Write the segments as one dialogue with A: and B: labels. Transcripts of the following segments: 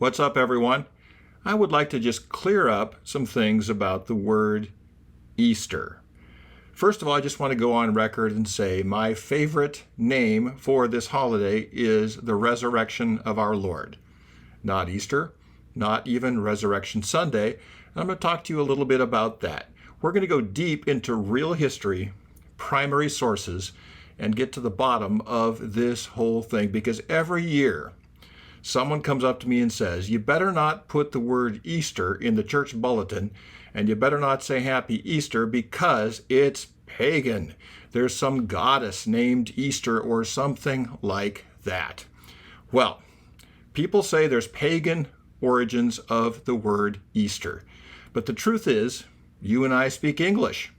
A: What's up, everyone? I would like to just clear up some things about the word Easter. First of all, I just want to go on record and say my favorite name for this holiday is the resurrection of our Lord. Not Easter, not even Resurrection Sunday. I'm going to talk to you a little bit about that. We're going to go deep into real history, primary sources, and get to the bottom of this whole thing, because every year someone comes up to me and says, you better not put the word Easter in the church bulletin, and you better not say Happy Easter because it's pagan. There's some goddess named Easter or something like that. Well, people say there's pagan origins of the word Easter. But the truth is, you and I speak English.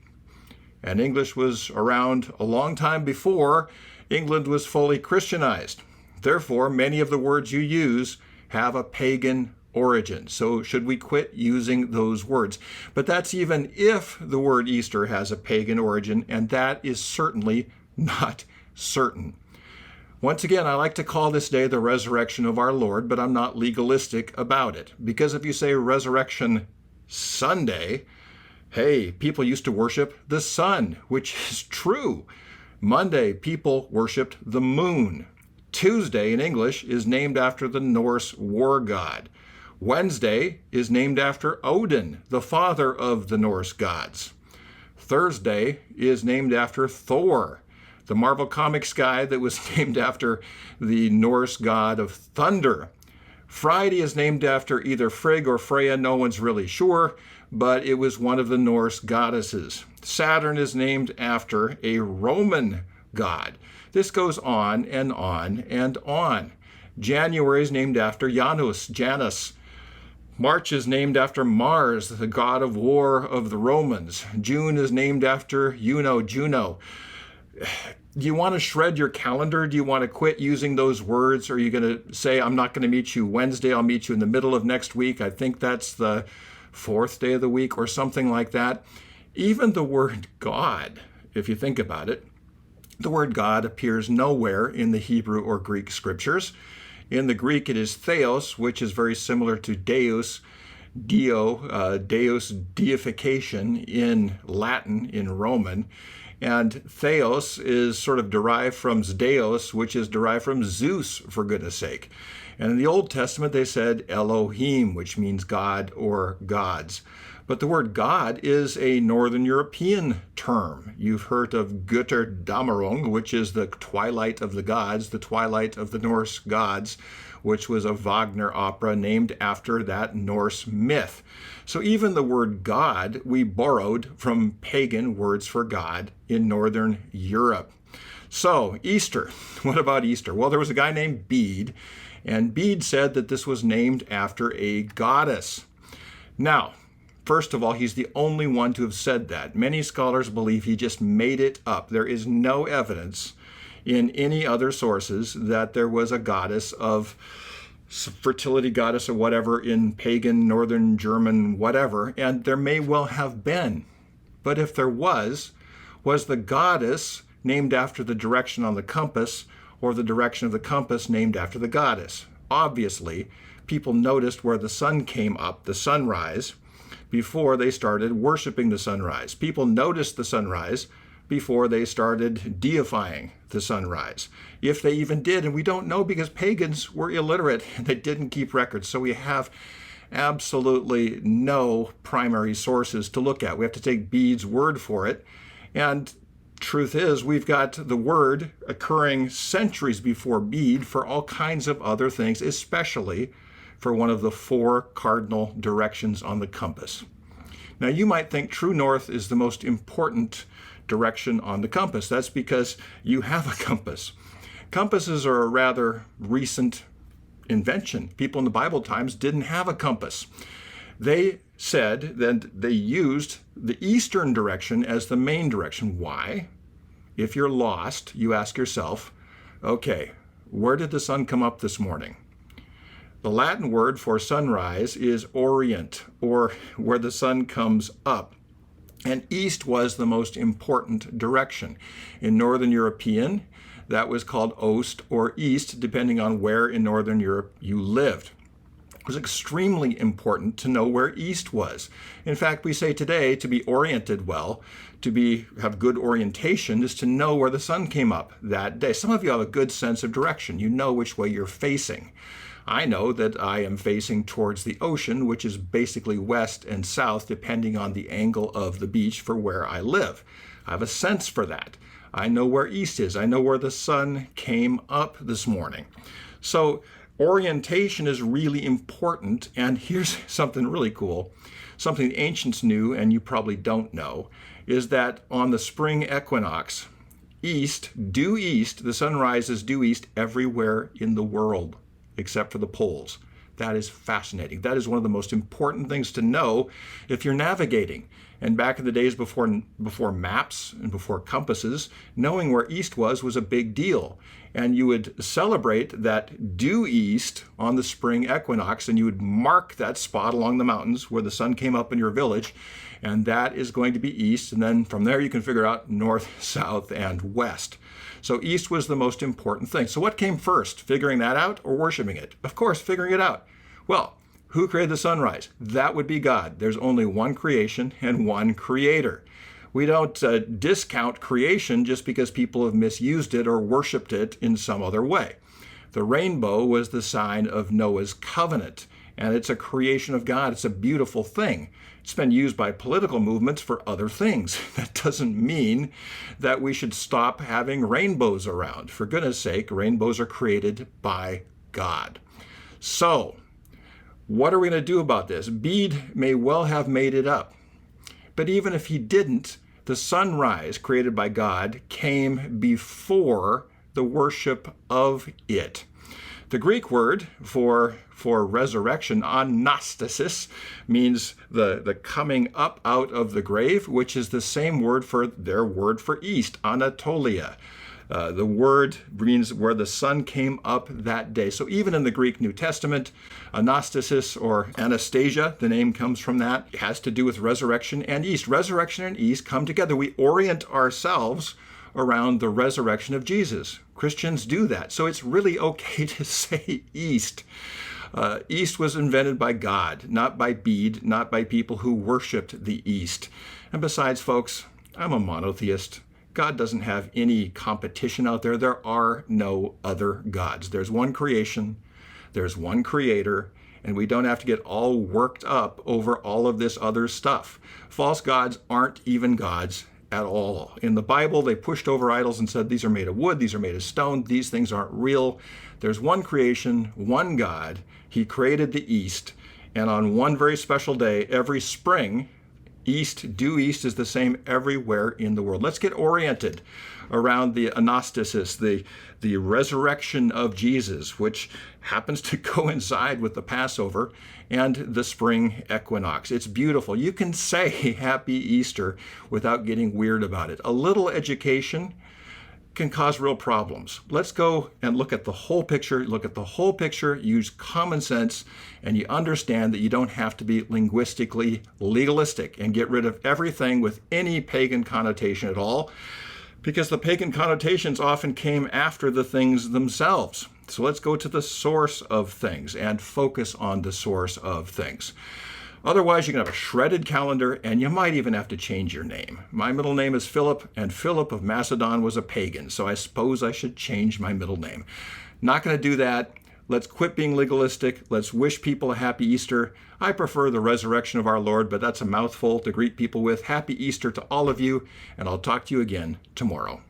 A: And English was around a long time before England was fully Christianized. Therefore, many of the words you use have a pagan origin. So should we quit using those words? But that's even if the word Easter has a pagan origin, and that is certainly not certain. Once again, I like to call this day the resurrection of our Lord, but I'm not legalistic about it. Because if you say Resurrection Sunday, hey, people used to worship the sun, which is true. Monday, people worshiped the moon. Tuesday in English is named after the Norse war god. Wednesday is named after Odin, the father of the Norse gods. Thursday is named after Thor, the Marvel Comics guy that was named after the Norse god of thunder. Friday is named after either Frigg or Freya, no one's really sure, but it was one of the Norse goddesses. Saturn is named after a Roman god. This goes on and on and on. January is named after Janus. March is named after Mars, the god of war of the Romans. June is named after Juno. Do you want to shred your calendar? Do you want to quit using those words? Or are you going to say, I'm not going to meet you Wednesday, I'll meet you in the middle of next week? I think that's the fourth day of the week or something like that. Even the word God, if you think about it, the word God appears nowhere in the Hebrew or Greek scriptures. In the Greek, it is theos, which is very similar to deus, deus, deification in Latin, in Roman. And theos is sort of derived from Deus, which is derived from Zeus, for goodness sake. And in the Old Testament, they said Elohim, which means God or gods. But the word God is a Northern European term. You've heard of Götterdämmerung, which is the twilight of the gods, the twilight of the Norse gods, which was a Wagner opera named after that Norse myth. So even the word God we borrowed from pagan words for God in Northern Europe. So Easter, what about Easter? Well, there was a guy named Bede, and Bede said that this was named after a goddess. Now, first of all, he's the only one to have said that. Many scholars believe he just made it up. There is no evidence in any other sources that there was a goddess of fertility goddess or whatever in pagan, Northern German, whatever, and there may well have been. But if there was the goddess named after the direction on the compass, or the direction of the compass named after the goddess? Obviously, people noticed where the sun came up, the sunrise, before they started worshiping the sunrise. People noticed the sunrise before they started deifying the sunrise. If they even did, and we don't know because pagans were illiterate and they didn't keep records. So we have absolutely no primary sources to look at. We have to take Bede's word for it. And truth is, we've got the word occurring centuries before Bede for all kinds of other things, especially for one of the four cardinal directions on the compass. Now, you might think true north is the most important direction on the compass. That's because you have a compass. Compasses are a rather recent invention. People in the Bible times didn't have a compass. They said that they used the eastern direction as the main direction. Why? If you're lost, you ask yourself, okay, where did the sun come up this morning? The Latin word for sunrise is orient, or where the sun comes up. And east was the most important direction. In Northern European, that was called Ost or East, depending on where in Northern Europe you lived. it was extremely important to know where east was. In fact, we say today to be oriented well, have good orientation, is to know where the sun came up that day. Some of you have a good sense of direction. You know which way you're facing. I know that I am facing towards the ocean, which is basically west and south, depending on the angle of the beach for where I live. I have a sense for that. I know where east is. I know where the sun came up this morning. So orientation is really important, and here's something really cool. Something the ancients knew, and you probably don't know, is that on the spring equinox, due east, the sun rises due east everywhere in the world, except for the poles. That is fascinating. That is one of the most important things to know if you're navigating. And back in the days before maps and before compasses, knowing where east was a big deal. And you would celebrate that due east on the spring equinox, and you would mark that spot along the mountains where the sun came up in your village, and that is going to be east. And then from there you can figure out north, south, and west. So east was the most important thing. So what came first, figuring that out or worshiping it? Of course, figuring it out. Well, who created the sunrise? That would be God. There's only one creation and one creator. We don't discount creation just because people have misused it or worshiped it in some other way. The rainbow was the sign of Noah's covenant, and it's a creation of God. It's a beautiful thing. It's been used by political movements for other things. That doesn't mean that we should stop having rainbows around. For goodness sake, rainbows are created by God. So, what are we going to do about this? Bede may well have made it up. But even if he didn't, the sunrise created by God came before the worship of it. The Greek word for resurrection, anastasis, means the coming up out of the grave, which is the same word for their word for east, Anatolia. The word means where the sun came up that day. So even in the Greek New Testament, anastasis or Anastasia, the name comes from that. It has to do with resurrection and east. Resurrection and east come together. We orient ourselves around the resurrection of Jesus. Christians do that. So it's really okay to say east. East was invented by God, not by Bede, not by people who worshiped the east. And besides, folks, I'm a monotheist. God doesn't have any competition out there. There are no other gods. There's one creation, there's one creator, and we don't have to get all worked up over all of this other stuff. False gods aren't even gods at all. In the Bible, they pushed over idols and said, these are made of wood, these are made of stone, these things aren't real. There's one creation, one God. He created the east, and on one very special day, every spring, due east is the same everywhere in the world. Let's get oriented around the anastasis, the resurrection of Jesus, which happens to coincide with the Passover and the spring equinox. It's beautiful. You can say Happy Easter without getting weird about it. A little education can cause real problems. Let's go and look at the whole picture. Use common sense, and you understand that you don't have to be linguistically legalistic and get rid of everything with any pagan connotation at all, because the pagan connotations often came after the things themselves. So let's go to the source of things and focus on the source of things. Otherwise, you can have a shredded calendar, and you might even have to change your name. My middle name is Philip, and Philip of Macedon was a pagan, so I suppose I should change my middle name. Not going to do that. Let's quit being legalistic. Let's wish people a happy Easter. I prefer the resurrection of our Lord, but that's a mouthful to greet people with. Happy Easter to all of you, and I'll talk to you again tomorrow.